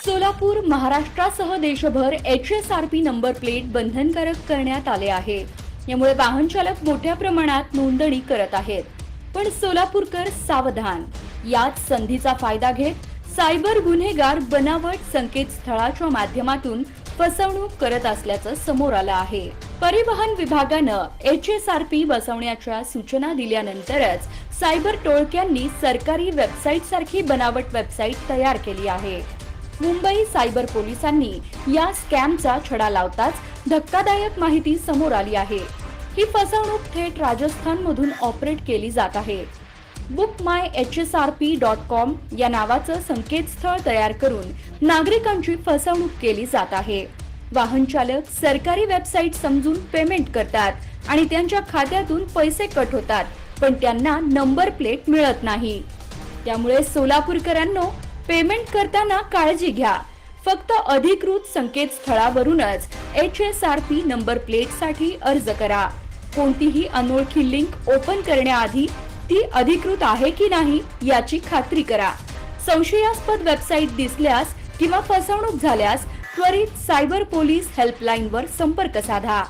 सोलापूर महाराष्ट्रासह देशभर HSRP number plate बंधनकारक करण्यात आले आहे। यामुळे वाहन चालक मोठ्या प्रमाणात नोंदणी करत आहेत। पण सोलापूरकर सावधान। याच संधीचा फायदा घेत सायबर गुन्हेगार बनावट संकेतस्थळाच्या माध्यमातून फसवणूक करत असल्याचं समोर आलं आहे। परिवहन विभागानं HSRP बसवण्याच्या सूचना दिल्यानंतरच सायबर टोळक्यांनी सरकारी वेबसाईट सारखी बनावट वेबसाईट तयार केली आहे। मुंबई सायबर पोलिसांनी या स्कॅमचा छडा लावताच धक्कादायक माहिती समोर आली आहे। ही फसवणूक थेट राजस्थानमधून ऑपरेट केली जात आहे। bookmyhsrp.com या नावाचं संकेतस्थळ तयार करून नागरिकांची फसवणूक केली जात आहे। वाहन चालक सरकारी वेबसाईट समजून पेमेंट करतात आणि त्यांच्या खात्यातून पैसे कट होतात, पण त्यांना नंबर प्लेट मिळत नाही। त्यामुळे सोलापूरकरांनो, पेमेंट करताना काळजी घ्या। फक्त अधिकृत संकेतस्थळावरूनच HSRP नंबर प्लेटसाठी अर्ज करा। कोणतीही अनोळखी लिंक ओपन करण्याआधी ती अधिकृत आहे की नाही याची खात्री करा। संशयास्पद वेबसाईट दिसल्यास किंवा फसवणूक झाल्यास त्वरित सायबर पोलीस हेल्पलाईनवर संपर्क साधा।